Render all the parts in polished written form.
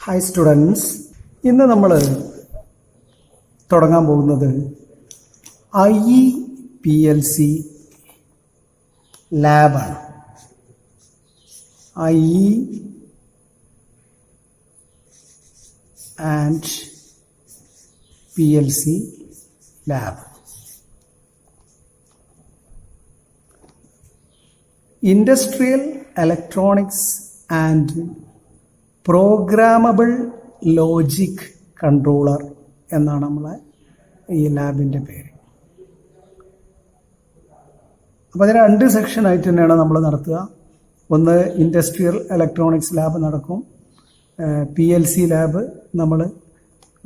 Hi students, ഇന്ന് നമ്മൾ തുടങ്ങാൻ പോകുന്നത് IEPLC ലാബാണ്. IE and PLC lab. Industrial electronics and programmable logic controller എന്നാണ് നമ്മളെ ഈ ലാബിൻ്റെ പേര്. അപ്പോൾ അതിന് 2 സെക്ഷനായിട്ട് തന്നെയാണ് നമ്മൾ നടത്തുക. ഒന്ന് ഇൻഡസ്ട്രിയൽ ഇലക്ട്രോണിക്സ് ലാബ് നടക്കും. PLC ലാബ് നമ്മൾ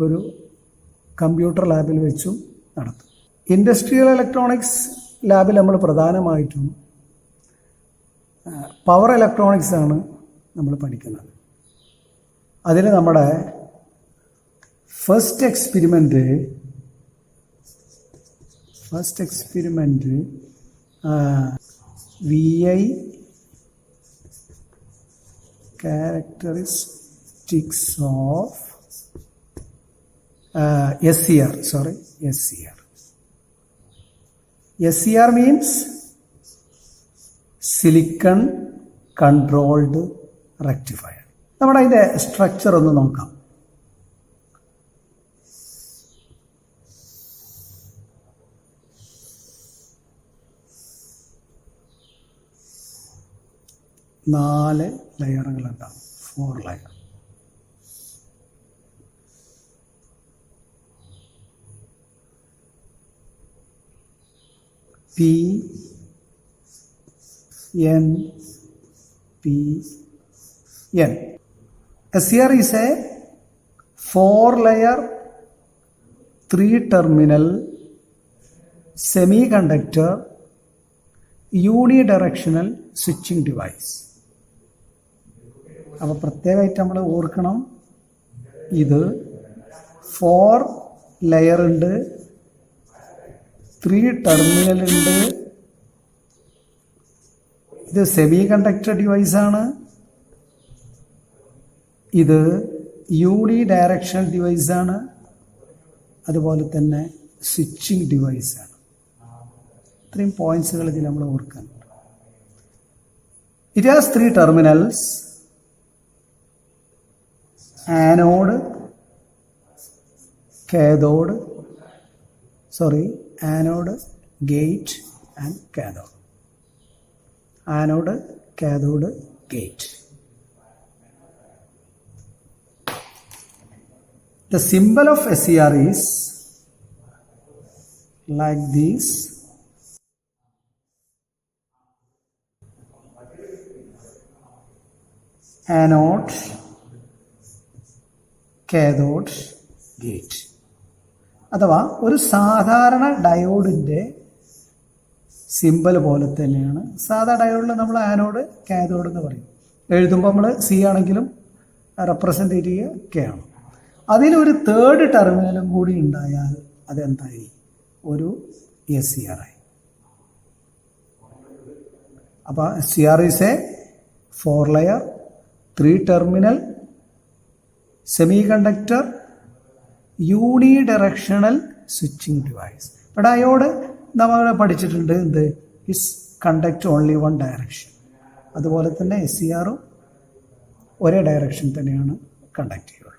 ഒരു കമ്പ്യൂട്ടർ ലാബിൽ വെച്ചും നടത്തും. ഇൻഡസ്ട്രിയൽ ഇലക്ട്രോണിക്സ് ലാബിൽ നമ്മൾ പ്രധാനമായിട്ടും പവർ ഇലക്ട്രോണിക്സ് ആണ് നമ്മൾ പഠിക്കുന്നത്. അതിൽ നമ്മുടെ first experiment VI characteristics of SCR. SCR means silicon controlled rectifier. നമ്മുടെ അതിൻ്റെ സ്ട്രക്ചർ ഒന്ന് നോക്കാം. നാല് ലെയറുകളുണ്ടാവും, 4 layer. PNPN. SCR is a 4-layer 3-terminal semiconductor unidirectional switching device. അപ്പോൾ പ്രത്യേകമായിട്ട് നമ്മൾ ഓർക്കണം, ഇത് 4 ലെയർ ഉണ്ട്, 3 ടെർമിനൽ ഉണ്ട്. ഇത് സെമി കണ്ടക്ടർ ഡിവൈസാണ്. ഇത് യൂണി ഡയറക്ഷണൽ ഡിവൈസാണ്. അതുപോലെ തന്നെ സ്വിച്ചിങ് ഡിവൈസാണ്. ഇത്രയും പോയിന്റ്സുകൾ ഇതിൽ നമ്മൾ ഓർക്കാൻ. It has 3 terminals: anode, anode, gate and cathode. Anode, cathode, gate. The symbol of SCR is like this. Anode, cathode, gate. അഥവാ ഒരു സാധാരണ ഡയോഡിൻ്റെ സിമ്പൽ പോലെ തന്നെയാണ്. സാധാ ഡയോഡിൽ നമ്മൾ ആനോഡ്, കാഥോഡ് എന്ന് പറയും. എഴുതുമ്പോൾ നമ്മൾ C ആണെങ്കിലും റെപ്രസെൻറ്റേറ്റീവ് K ആണ്. അതിലൊരു 3rd ടെർമിനലും കൂടി ഉണ്ടായാൽ അതെന്തായി? ഒരു SCR ആയി. അപ്പോൾ SCR is a 4-layer 3-terminal semiconductor unidirectional switching device. ഇപ്പോൾ ഡയോഡ് നമ്മൾ പഠിച്ചിട്ടുണ്ട്, എന്ത്? Is conduct only 1 direction. അതുപോലെ തന്നെ SCRഉം ഒരേ ഡയറക്ഷൻ തന്നെയാണ് കണ്ടക്ട് ചെയ്യുള്ളൂ.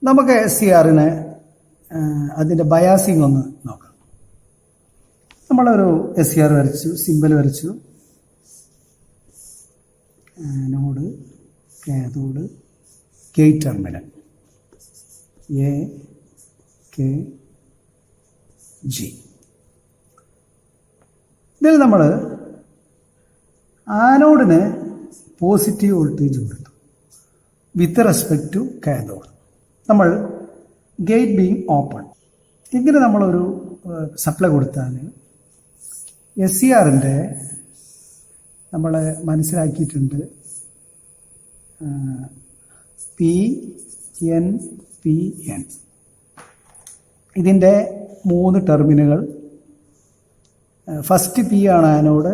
നമുക്ക് SCRന് അതിൻ്റെ ബയാസിങ് ഒന്ന് നോക്കാം. നമ്മളൊരു SCR വരച്ചു, സിമ്പൽ വരച്ചു. Anode, cathode, gate terminal AKG. ഇതിൽ നമ്മൾ ആനോഡിന് പോസിറ്റീവ് വോൾട്ടേജ് കൊടുത്തു വിത്ത് റെസ്പെക്ട് ടു കാഥോഡ്. നമ്മൾ ഗേറ്റ് ബീങ് ഓപ്പൺ, ഇങ്ങനെ നമ്മളൊരു സപ്ലൈ കൊടുത്താൽ SCRൻ്റെ നമ്മൾ മനസ്സിലാക്കിയിട്ടുണ്ട് PNPN. ഇതിൻ്റെ 3 ടെർമിനലുകൾ. ഫസ്റ്റ് പി ആണ് anode,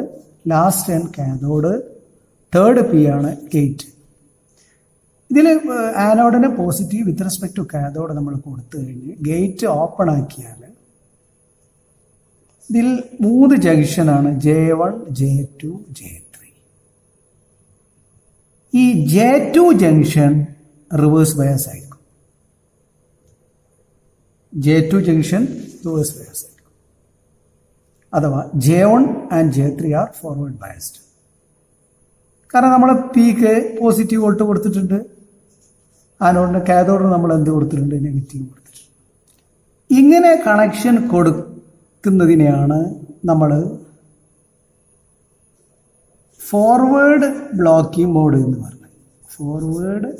last N cathode, third P ആണ് ഗേറ്റ്. ഇതിൽ ആനോഡിന് positive with respect to cathode നമ്മൾ കൊടുത്തു കഴിഞ്ഞ് ഗേറ്റ് ഓപ്പൺ ആക്കിയാൽ ഇതിൽ 3 ജംഗ്ഷനാണ്, J1, J2, J3. ഈ J2 ജംഗ്ഷൻ റിവേഴ്സ് ബയാസ് ആയിരിക്കും. J2 ജംഗ്ഷൻ റിവേഴ്സ് ബയാസ് ആയിരിക്കും. അഥവാ J1 and J3 R forward biased. കാരണം നമ്മൾ പിക്ക് പോസിറ്റീവ് വോൾട്ട് കൊടുത്തിട്ടുണ്ട്, ആനോഡിന് കാഥോഡിന് നമ്മൾ എന്ത് കൊടുത്തിട്ടുണ്ട്, നെഗറ്റീവ് കൊടുത്തിട്ടുണ്ട്. ഇങ്ങനെ കണക്ഷൻ കൊടുക്കുന്നതിനെയാണ് നമ്മൾ ഫോർവേഡ് ബ്ലോക്കിംഗ് മോഡ് എന്ന് പറയുന്നത്. ഫോർവേഡ്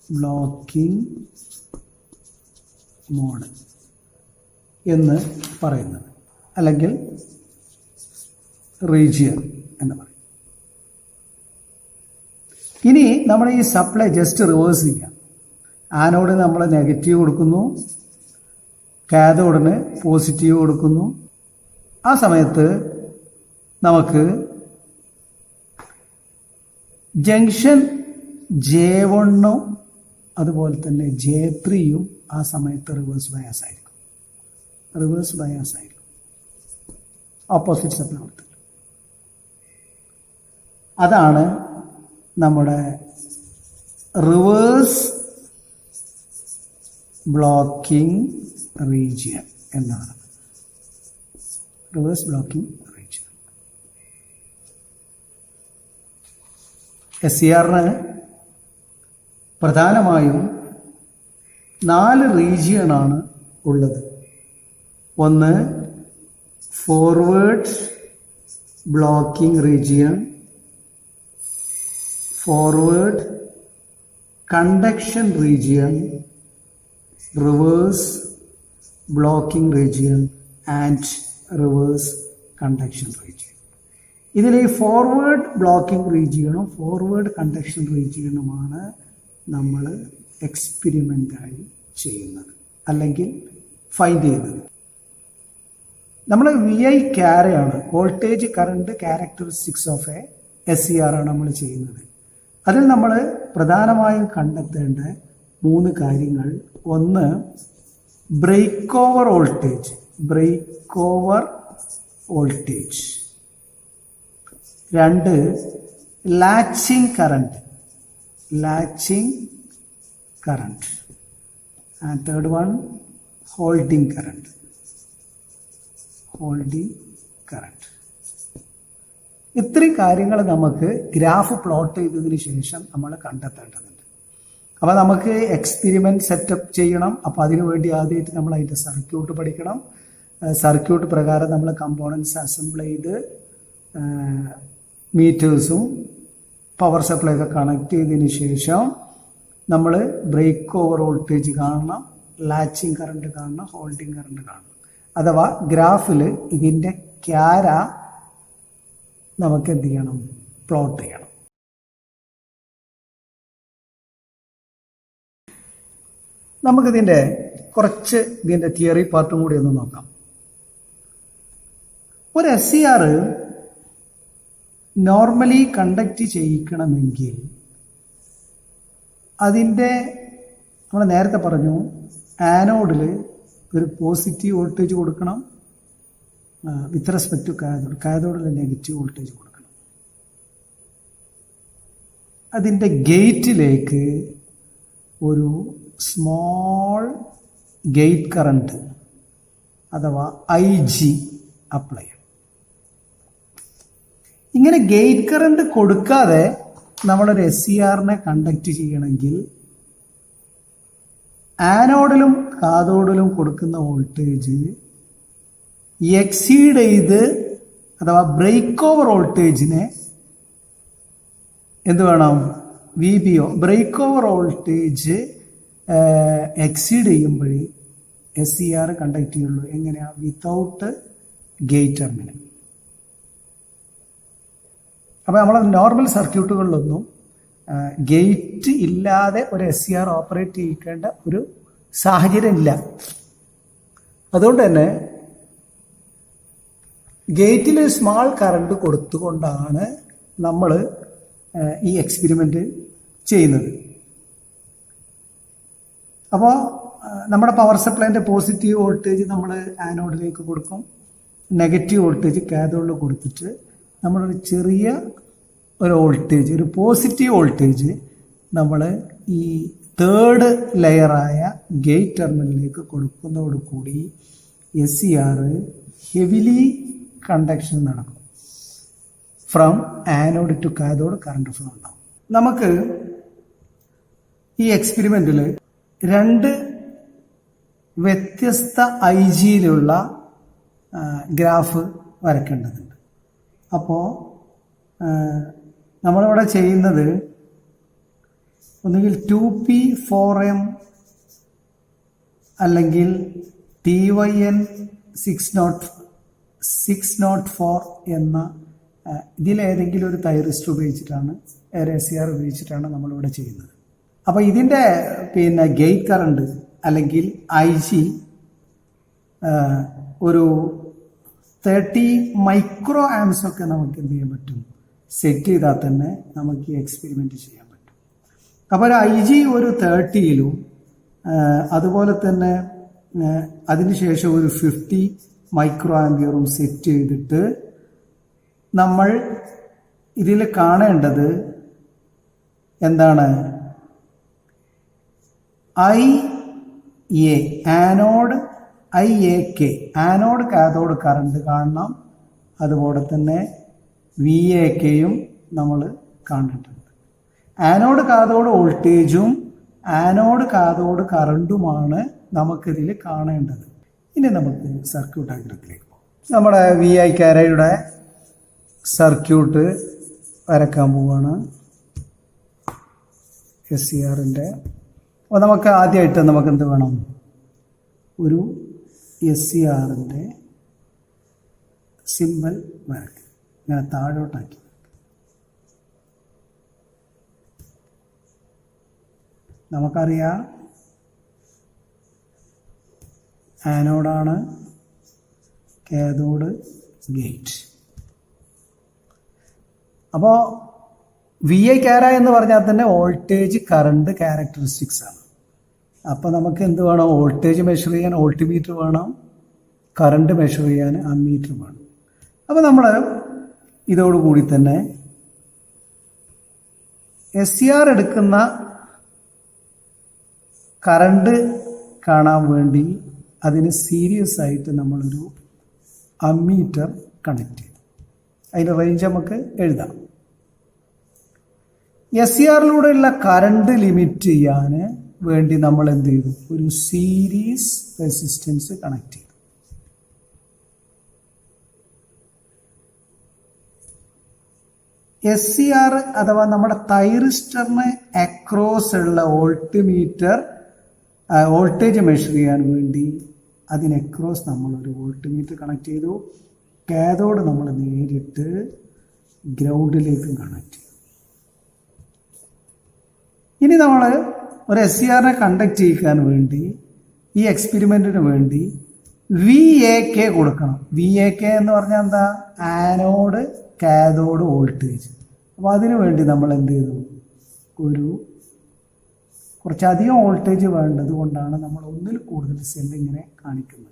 ബ്ലോക്കിംഗ് മോഡ് എന്ന് പറയുന്നത്, അല്ലെങ്കിൽ റീജിയൻ എന്ന് പറയും. ഇനി നമ്മൾ ഈ സപ്ലൈ ജസ്റ്റ് റിവേഴ്സ് ചെയ്യാം. ആനോഡിന് നമ്മൾ നെഗറ്റീവ് കൊടുക്കുന്നു, കാഥോഡിന് പോസിറ്റീവ് കൊടുക്കുന്നു. ആ സമയത്ത് നമുക്ക് ജംഗ്ഷൻ J1 അതുപോലെ തന്നെ J3 ആ സമയത്ത് റിവേഴ്സ് ബയാസ് ആയിരിക്കും. റിവേഴ്സ് ബയാസ് ആയിരിക്കും, ഓപ്പോസിറ്റ് സപ്ലൈ കൊടുത്തില്ല. അതാണ് നമ്മുടെ റിവേഴ്സ് ബ്ലോക്കിംഗ് റീജിയൻ എന്നാണ്. Reverse blocking region. SCRന് പ്രധാനമായും 4 റീജിയനാണ് ഉള്ളത്. ഒന്ന് forward blocking region, forward conduction region, reverse blocking region and reverse conduction region. ഇതിൽ ഈ ഫോർവേഡ് ബ്ലോക്കിംഗ് റീജിയനും ഫോർവേഡ് കണ്ടക്ഷൻ റീജിയനുമാണ് നമ്മൾ എക്സ്പെരിമെൻ്റായി ചെയ്യുന്നത്, അല്ലെങ്കിൽ ഫൈൻഡ് ചെയ്യുന്നത്. നമ്മൾ VI ക്യാരയാണ്, voltage current characteristics of a SCR ആണ് നമ്മൾ ചെയ്യുന്നത്. അതിൽ നമ്മൾ പ്രധാനമായും കണ്ടെത്തേണ്ട 3 കാര്യങ്ങൾ: ഒന്ന് break over voltage, break over voltage. 2 latching current, latching current. And third one holding current, holding current. ഇത്രയും കാര്യങ്ങൾ നമുക്ക് ഗ്രാഫ് പ്ലോട്ട് ചെയ്തതിന് ശേഷം നമ്മൾ കണ്ടെത്തേണ്ടതുണ്ട്. അപ്പോൾ നമുക്ക് എക്സ്പെരിമെന്റ് സെറ്റപ്പ് ചെയ്യണം. അപ്പോൾ അതിനു വേണ്ടി ആദ്യമായിട്ട് നമ്മൾ അതിൻ്റെ സർക്യൂട്ട് പഠിക്കണം. സർക്യൂട്ട് പ്രകാരം നമ്മൾ കമ്പോണൻസ് അസംബിൾ ചെയ്ത് മീറ്റേഴ്സും പവർ സപ്ലൈ ഒക്കെ കണക്ട് ചെയ്തതിന് ശേഷം നമ്മൾ ബ്രേക്ക് ഓവർ വോൾട്ടേജ് കാണണം, ലാച്ചിങ് കറണ്ട് കാണണം, ഹോൾഡിംഗ് കറണ്ട് കാണണം. അഥവാ ഗ്രാഫിൽ ഇതിൻ്റെ ക്യാര നമുക്ക് എന്ത് ചെയ്യണം, പ്ലോട്ട് ചെയ്യണം. നമുക്കിതിൻ്റെ കുറച്ച് ഇതിൻ്റെ തിയറി പാർട്ടും കൂടി ഒന്ന് നോക്കാം. ഒരു SCR നോർമലി കണ്ടക്ട് ചെയ്യിക്കണമെങ്കിൽ അതിൻ്റെ, നമ്മൾ നേരത്തെ പറഞ്ഞു, ആനോഡിൽ ഒരു പോസിറ്റീവ് വോൾട്ടേജ് കൊടുക്കണം, വിത്ത് റെസ്പെക്ട് ടു കാഥോഡ്, കാഥോഡിൽ നെഗറ്റീവ് വോൾട്ടേജ് കൊടുക്കണം. അതിൻ്റെ ഗേറ്റിലേക്ക് ഒരു സ്മോൾ ഗേറ്റ് കറണ്ട് അഥവാ IG അപ്ലൈ ചെയ്യണം. ഇങ്ങനെ ഗേറ്റ് കറണ്ട് കൊടുക്കാതെ നമ്മളൊരു SCRനെ കണ്ടക്ട് ചെയ്യണമെങ്കിൽ ആനോഡിലും കാഥോഡിലും കൊടുക്കുന്ന വോൾട്ടേജ് എക്സീഡ് ചെയ്ത്, അഥവാ ബ്രേക്ക് ഓവർ വോൾട്ടേജിനെ എന്ത് വേണം, VBO, break over voltage exceed ചെയ്യുമ്പോഴേ SCR കണ്ടക്ട് ചെയ്യുള്ളൂ. എങ്ങനെയാ? Without gate terminal. അപ്പോൾ നമ്മൾ നോർമൽ സർക്യൂട്ടുകളിലൊന്നും ഗേറ്റ് ഇല്ലാതെ ഒരു SCR ഓപ്പറേറ്റ് ചെയ്യിക്കേണ്ട ഒരു സാഹചര്യം ഇല്ല. അതുകൊണ്ട് തന്നെ ഗേറ്റിൽ സ്മാൾ കറണ്ട് കൊടുത്തുകൊണ്ടാണ് നമ്മൾ ഈ എക്സ്പെരിമെൻ്റ് ചെയ്യുന്നത്. അപ്പോൾ നമ്മുടെ പവർ സപ്ലൈൻ്റെ പോസിറ്റീവ് വോൾട്ടേജ് നമ്മൾ ആനോഡിലേക്ക് കൊടുക്കും, നെഗറ്റീവ് വോൾട്ടേജ് കാഥോഡിൽ കൊടുത്തിട്ട് നമ്മളൊരു ചെറിയ ഒരു വോൾട്ടേജ്, ഒരു പോസിറ്റീവ് വോൾട്ടേജ് നമ്മൾ ഈ തേർഡ് ലെയറായ ഗേറ്റ് ടെർമിനലിലേക്ക് കൊടുക്കുന്നതോടുകൂടി SCR ഹെവിലി കണ്ടക്ഷൻ നടക്കും. From anode to cathode current flow ഉണ്ടാവും. നമുക്ക് ഈ എക്സ്പെരിമെന്റിൽ 2 വ്യത്യസ്ത IG-യിലുള്ള ഗ്രാഫ് വരയ്ക്കേണ്ടതുണ്ട്. അപ്പോൾ നമ്മളിവിടെ ചെയ്യുന്നത് ഒന്നുകിൽ 2P4M അല്ലെങ്കിൽ TYN 604 എന്ന ഇതിലേതെങ്കിലും ഒരു തൈറിസ്റ്റ് ഉപയോഗിച്ചിട്ടാണ്, SCR ഉപയോഗിച്ചിട്ടാണ് നമ്മളിവിടെ ചെയ്യുന്നത്. അപ്പോൾ ഇതിൻ്റെ ഗേറ്റ് കറണ്ട് അല്ലെങ്കിൽ IG ഒരു 30 മൈക്രോ ആംസ് ഒക്കെ നമുക്ക് എന്ത് ചെയ്യാൻ പറ്റും, സെറ്റ് ചെയ്താൽ തന്നെ നമുക്ക് ഈ എക്സ്പെരിമെൻ്റ് ചെയ്യാൻ പറ്റും. അപ്പോൾ ഒരു IG ഒരു 30-യിലും അതുപോലെ തന്നെ അതിനുശേഷം ഒരു 50 മൈക്രോ ആംപിയറും സെറ്റ് ചെയ്തിട്ട് നമ്മൾ ഇതിൽ കാണേണ്ടത് എന്താണ്, IA anode IAK anode cathode current കാണണം. അതുപോലെ തന്നെ VAKയും നമ്മൾ കാണേണ്ടതുണ്ട്. ആനോഡ് കാഥോഡ് വോൾട്ടേജും ആനോഡ് കാഥോഡ് കറണ്ടുമാണ് നമുക്കിതിൽ കാണേണ്ടത്. ഇനി നമുക്ക് സർക്യൂട്ട് ഡയഗ്രത്തിലേക്ക് പോകാം. നമ്മുടെ VI കാരയുടെ സർക്യൂട്ട് വരക്കാൻ പോവുകയാണ് SCRൻ്റെ. അപ്പോൾ നമുക്ക് ആദ്യമായിട്ട് നമുക്ക് എന്ത് വേണം, ഒരു SCRൻ്റെ സിമ്പൽ വരയ്ക്കുക. ഇങ്ങനെ താഴോട്ടാക്കി നമുക്കറിയാം ആനോഡാണ്, കാഥോഡ്, ഗേറ്റ്. അപ്പോൾ VI കാര എന്ന് പറഞ്ഞാൽ തന്നെ വോൾട്ടേജ് കറണ്ട് ക്യാരക്ടറിസ്റ്റിക്സ് ആണ്. അപ്പോൾ നമുക്ക് എന്ത് വേണം, വോൾട്ടേജ് മെഷർ ചെയ്യാൻ വോൾട്ട്മീറ്റർ വേണം, കറണ്ട് മെഷർ ചെയ്യാൻ അമ്മീറ്റർ വേണം. അപ്പോൾ നമ്മൾ ഇതോടുകൂടി തന്നെ SCR എടുക്കുന്ന കറണ്ട് കാണാൻ വേണ്ടി അതിന് സീരിയസ് ആയിട്ട് നമ്മളൊരു അമ്മീറ്റർ കണക്ട് ചെയ്തു. അതിൻ്റെ റേഞ്ച് നമുക്ക് എഴുതാം. SCRലൂടെയുള്ള കറണ്ട് ലിമിറ്റ് ചെയ്യാൻ വേണ്ടി നമ്മൾ എന്ത് ചെയ്തു, ഒരു സീരീസ് റെസിസ്റ്റൻസ് കണക്ട് ചെയ്തു. SCR അഥവാ നമ്മുടെ തൈറിസ്റ്ററിന് അക്രോസ് ഉള്ള വോൾട്ട്മീറ്റർ വോൾട്ടേജ് മെഷർ ചെയ്യാൻ വേണ്ടി അതിന് അക്രോസ് നമ്മളൊരു വോൾട്ട്മീറ്റർ കണക്ട് ചെയ്തു. കാഥോഡ് നമ്മൾ നേരിട്ട് ഗ്രൗണ്ടിലേക്കും കണക്ട് ചെയ്തു. ഇനി നമ്മൾ ഒരു SCRനെ കണ്ടക്ട് ചെയ്യിക്കാൻ വേണ്ടി ഈ എക്സ്പെരിമെൻറ്റിന് വേണ്ടി VAK കൊടുക്കണം. VAK എന്ന് പറഞ്ഞാൽ എന്താ, ആനോഡ് കാഥോഡ് വോൾട്ടേജ്. അപ്പോൾ അതിനു വേണ്ടി നമ്മൾ എന്ത് ചെയ്തു, കുറച്ചധികം വോൾട്ടേജ് വേണ്ടത് കൊണ്ടാണ് നമ്മൾ ഒന്നിൽ കൂടുതൽ സെല്ല് ഇങ്ങനെ കാണിക്കുന്നത്.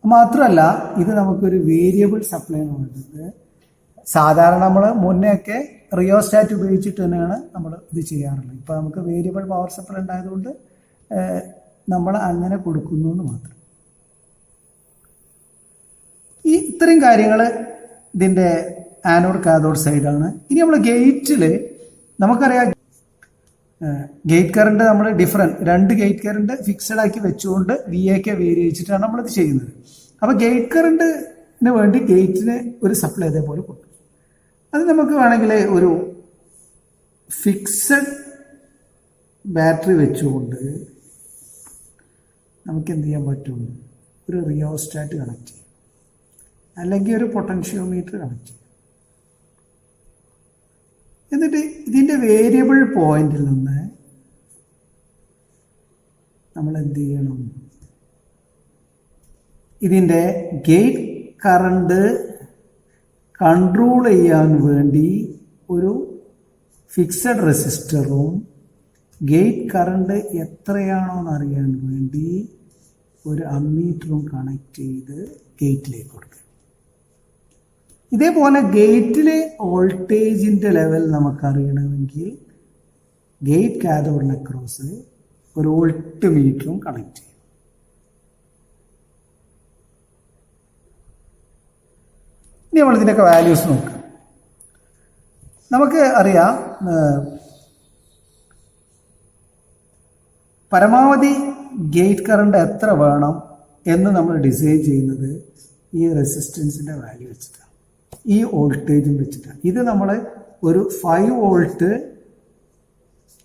മാത്രമല്ല ഇത് നമുക്കൊരു വേരിയബിൾ സപ്ലൈ ആണ് വേണ്ടത്. സാധാരണ നമ്മൾ മുന്നെയൊക്കെ റിയോസ്റ്റാറ്റ് ഉപയോഗിച്ചിട്ട് തന്നെയാണ് നമ്മൾ ഇത് ചെയ്യാറുള്ളത്. ഇപ്പോൾ നമുക്ക് വേരിയബിൾ പവർ സപ്ലൈ ഉണ്ടായതുകൊണ്ട് നമ്മൾ അങ്ങനെ കൊടുക്കുന്നു എന്ന് മാത്രം. ഈ ഇത്രയും കാര്യങ്ങൾ ഇതിൻ്റെ ആനോഡ് കാഥോഡ് സൈഡാണ്. ഇനി നമ്മൾ ഗേറ്റിൽ നമുക്കറിയാം ഗേറ്റ് കറണ്ട് നമ്മൾ രണ്ട് ഗേറ്റ് കറണ്ട് ഫിക്സഡ് ആക്കി വെച്ചുകൊണ്ട് VAK വേരി വെച്ചിട്ടാണ് നമ്മളിത് ചെയ്യുന്നത്. അപ്പോൾ ഗേറ്റ് കറണ്ടിന് വേണ്ടി ഗേറ്റിന് ഒരു സപ്ലൈ അതേപോലെ കൊടുക്കും. അത് നമുക്ക് വേണമെങ്കിൽ ഒരു ഫിക്സഡ് ബാറ്ററി വെച്ചുകൊണ്ട് നമുക്ക് എന്ത് ചെയ്യാൻ പറ്റും, ഒരു റിയോസ്റ്റാറ്റ് കണക്ട് ചെയ്യും, അല്ലെങ്കിൽ ഒരു പൊട്ടൻഷ്യോമീറ്റർ കണക്ട് ചെയ്യും. എന്നിട്ട് ഇതിൻ്റെ വേരിയബിൾ പോയിന്റിൽ നിന്ന് നമ്മൾ എന്ത് ചെയ്യണം, ഇതിൻ്റെ ഗേറ്റ് കറണ്ട് കൺട്രോൾ ചെയ്യാൻ വേണ്ടി ഒരു ഫിക്സഡ് റെസിസ്റ്ററും ഗേറ്റ് കറണ്ട് എത്രയാണോ എന്നറിയാൻ വേണ്ടി ഒരു അമ്മീറ്ററും കണക്ട് ചെയ്ത് ഗേറ്റിലേക്ക് കൊടുക്കുക. ഇതേപോലെ ഗേറ്റിലെ വോൾട്ടേജിൻ്റെ ലെവൽ നമുക്കറിയണമെങ്കിൽ ഗേറ്റ് കാഥോഡിന് അക്രോസ് ഒരു വോൾട്ട് മീറ്ററും കണക്ട് ചെയ്യും. ഇനി നമ്മൾ ഇതിൻ്റെയൊക്കെ വാല്യൂസ് നോക്കാം. നമുക്ക് അറിയാം പരമാവധി ഗേറ്റ് കറണ്ട് എത്ര വേണം എന്ന് നമ്മൾ ഡിസൈൻ ചെയ്യുന്നത് ഈ റെസിസ്റ്റൻസിൻ്റെ വാല്യൂ വെച്ചിട്ടാണ്, ഈ വോൾട്ടേജും വെച്ചിട്ടാണ്. ഇത് നമ്മൾ ഒരു 5 വോൾട്ട്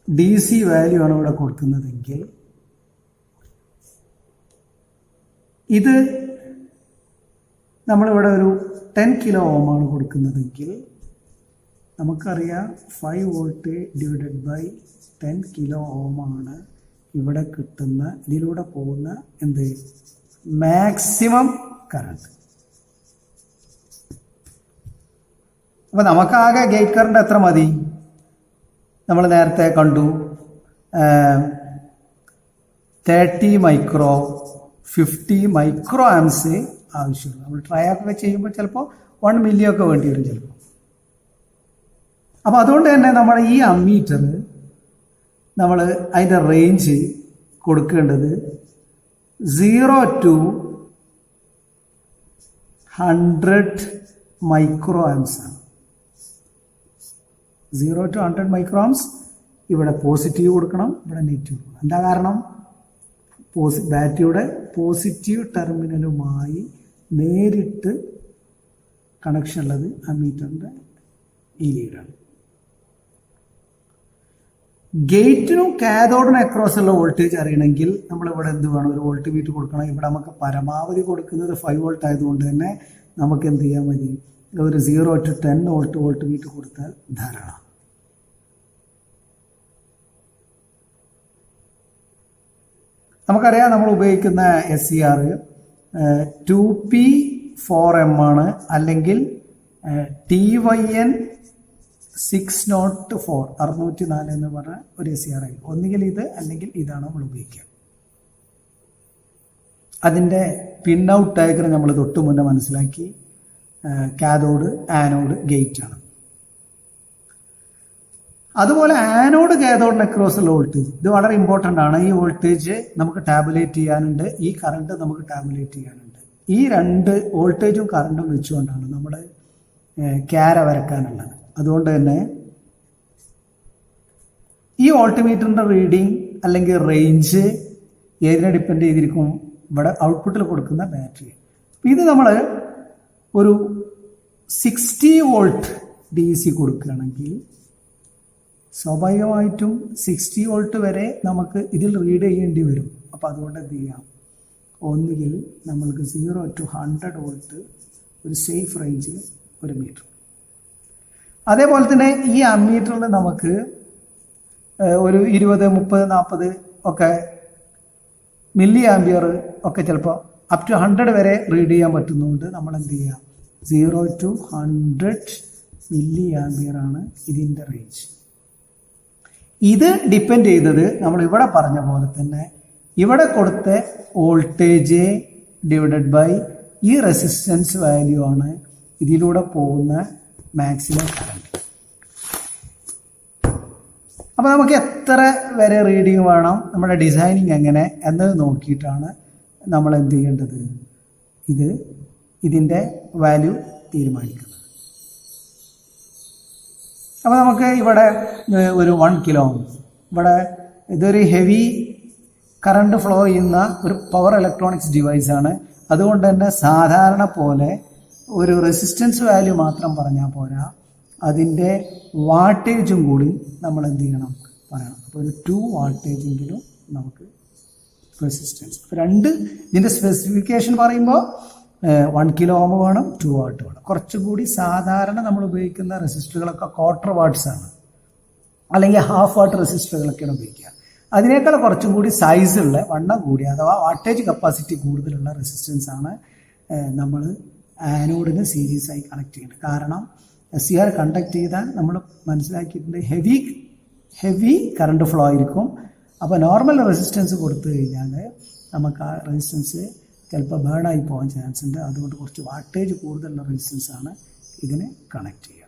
DC വാല്യൂ ആണ് ഇവിടെ കൊടുക്കുന്നതെങ്കിൽ ഇത് നമ്മളിവിടെ ഒരു 10 കിലോ ഓം ആണ് കൊടുക്കുന്നതെങ്കിൽ നമുക്കറിയാം 5 volt divided by 10 kilo ohm ആണ് ഇവിടെ കിട്ടുന്ന, ഇതിലൂടെ പോകുന്ന എന്ത് മാക്സിമം കറണ്ട്. അപ്പോൾ നമുക്കാകെ ഗേറ്റ് കറണ്ട് എത്ര മതി? നമ്മൾ നേരത്തെ കണ്ടു 30 മൈക്രോ 50 മൈക്രോ ആംസ് ആവശ്യമുള്ളൂ. നമ്മൾ ട്രൈ ഒക്കെ ചെയ്യുമ്പോൾ ചിലപ്പോൾ 1 മില്ലിയൊക്കെ വേണ്ടി വരും ചിലപ്പോൾ. അപ്പോൾ അതുകൊണ്ട് തന്നെ നമ്മൾ ഈ അമ്മീറ്റർ നമ്മൾ അതിൻ്റെ റേഞ്ച് കൊടുക്കേണ്ടത് 0 to 100 മൈക്രോ ആംസ് ആണ്. 0 to 100 മൈക്രോ ആംസ്. ഇവിടെ പോസിറ്റീവ് കൊടുക്കണം, ഇവിടെ നെഗറ്റീവ് കൊടുക്കണം. എന്താ കാരണം? ബാറ്ററിയുടെ പോസിറ്റീവ് ടെർമിനലുമായി നേരിട്ട് കണക്ഷൻ ഉള്ളത് അമ്മീറ്ററിൻ്റെ ഈ ലീഡാണ്. ഗേറ്റിനും കാഥോഡിനും അക്രോസ് ഉള്ള വോൾട്ടേജ് അറിയണമെങ്കിൽ നമ്മൾ ഇവിടെ എന്ത് വേണം? ഒരു വോൾട്ട് മീറ്റർ കൊടുക്കണം. ഇവിടെ നമുക്ക് പരമാവധി കൊടുക്കുന്നത് 5 വോൾട്ട് ആയതുകൊണ്ട് തന്നെ നമുക്ക് എന്ത് ചെയ്യാൻ മതി? ഒരു 0 to 10 വോൾട്ട് മീറ്റർ കൊടുത്താൽ ധാരാളം. നമുക്കറിയാം നമ്മൾ ഉപയോഗിക്കുന്ന SCR 2P4M ആണ്, അല്ലെങ്കിൽ TYN 604 604 എന്ന് പറഞ്ഞ ഒരു SCR ആയി. ഒന്നുകിൽ ഇത് അല്ലെങ്കിൽ ഇതാണ് നമ്മൾ ഉപയോഗിക്കുക. അതിൻ്റെ പിൻ ഔട്ട് ഡയഗ്രം നമ്മൾ തൊട്ട് മുന്നേ മനസ്സിലാക്കി. കാഥോഡ്, ആനോഡ്, ഗേറ്റ് ആണ്. അതുപോലെ ആനോഡ് കാഥോഡിന് അക്രോസ് ഉള്ള വോൾട്ടേജ് ഇത് വളരെ ഇമ്പോർട്ടൻ്റ് ആണ്. ഈ വോൾട്ടേജ് നമുക്ക് ടാബുലേറ്റ് ചെയ്യാനുണ്ട്, ഈ കറണ്ട് നമുക്ക് ടാബുലേറ്റ് ചെയ്യാനുണ്ട്. ഈ 2 വോൾട്ടേജും കറണ്ടും വെച്ചുകൊണ്ടാണ് നമ്മൾ ക്യാര വരക്കാനുള്ളത്. അതുകൊണ്ട് തന്നെ ഈ വോൾട്ട്മീറ്ററിൻ്റെ റീഡിങ് അല്ലെങ്കിൽ റേഞ്ച് ഏതിനെ ഡിപ്പെൻഡ് ചെയ്തിരിക്കും? ഇവിടെ ഔട്ട്പുട്ടിൽ കൊടുക്കുന്ന ബാറ്ററി. ഇത് നമ്മൾ ഒരു 60 വോൾട്ട് DC കൊടുക്കുകയാണെങ്കിൽ സ്വാഭാവികമായിട്ടും 60 വോൾട്ട് വരെ നമുക്ക് ഇതിൽ റീഡ് ചെയ്യേണ്ടി വരും. അപ്പോൾ അതുകൊണ്ട് എന്ത് ചെയ്യാം? ഒന്നുകിൽ നമ്മൾക്ക് 0 to 100 വോൾട്ട് ഒരു സേഫ് റേഞ്ചിൽ ഒരു മീറ്റർ. അതേപോലെ തന്നെ ഈ അമ്മീറ്ററിൽ നമുക്ക് ഒരു 20, 30, 40 ഒക്കെ മില്ലി ആംബിയർ ഒക്കെ ചിലപ്പോൾ അപ് ടു 100 വരെ റീഡ് ചെയ്യാൻ പറ്റുന്നതുകൊണ്ട് നമ്മൾ എന്ത് ചെയ്യുക? 0 to 100 മില്ലി ആംബിയർ ആണ് ഇതിൻ്റെ റേഞ്ച്. ഇത് ഡിപ്പെൻഡ് ചെയ്തത് നമ്മൾ ഇവിടെ പറഞ്ഞ പോലെ തന്നെ ഇവിടെ കൊടുത്ത വോൾട്ടേജ് ഡിവൈഡഡ് ബൈ ഈ റെസിസ്റ്റൻസ് വാല്യൂ ആണ് ഇതിലൂടെ പോകുന്ന മാക്സിമം കറണ്ട്. അപ്പോൾ നമുക്ക് എത്ര വരെ റീഡിങ് വേണം, നമ്മുടെ ഡിസൈനിങ് എങ്ങനെ എന്നത് നോക്കിയിട്ടാണ് നമ്മൾ എന്ത് ചെയ്യേണ്ടത്? ഇതിൻ്റെ വാല്യൂ തീരുമാനിക്കുന്നത്. അപ്പോൾ നമുക്ക് ഇവിടെ ഒരു 1 കിലോ ഇവിടെ ഇതൊരു ഹെവി കറണ്ട് ഫ്ലോ ചെയ്യുന്ന ഒരു പവർ ഇലക്ട്രോണിക്സ് ഡിവൈസാണ്. അതുകൊണ്ട് തന്നെ സാധാരണ പോലെ ഒരു റെസിസ്റ്റൻസ് വാല്യൂ മാത്രം പറഞ്ഞാൽ പോരാ, അതിൻ്റെ വാട്ടേജും കൂടി നമ്മൾ എന്ത് ചെയ്യണം? പറയണം. അപ്പോൾ ഒരു 2 വാട്ടേജെങ്കിലും നമുക്ക് റെസിസ്റ്റൻസ്. ഇതിൻ്റെ സ്പെസിഫിക്കേഷൻ പറയുമ്പോൾ 1 കിലോ ഓം വേണം, 2 വാട്ട് വേണം. കുറച്ചുകൂടി സാധാരണ നമ്മൾ ഉപയോഗിക്കുന്ന റെസിസ്റ്ററുകളൊക്കെ 1/4 വാട്ട്സ് ആണ്, അല്ലെങ്കിൽ 1/2 വാട്ട് റെസിസ്റ്ററുകളൊക്കെയാണ് ഉപയോഗിക്കുക. അതിനേക്കാൾ കുറച്ചും കൂടി സൈസുള്ള വണ്ണം കൂടി അഥവാ വാട്ടേജ് കപ്പാസിറ്റി കൂടുതലുള്ള റെസിസ്റ്റൻസ് ആണ് നമ്മൾ ആനോഡിന് സീരീസ് ആയി കണക്ട് ചെയ്യേണ്ടത്. കാരണം SCR കണ്ടക്ട് ചെയ്താൽ നമ്മൾ മനസ്സിലാക്കിയിട്ടുണ്ട് ഹെവി കറണ്ട് ഫ്ലോ ആയിരിക്കും. അപ്പോൾ നോർമൽ റെസിസ്റ്റൻസ് കൊടുത്തു കഴിഞ്ഞാൽ നമുക്ക് ആ റെസിസ്റ്റൻസ് ചിലപ്പോൾ ബേൺ ആയി പോകാൻ ചാൻസ് ഉണ്ട്. അതുകൊണ്ട് കുറച്ച് വാട്ടേജ് കൂടുതലുള്ള റെസിസ്റ്റൻസ് ആണ് ഇതിന് കണക്ട് ചെയ്യുക.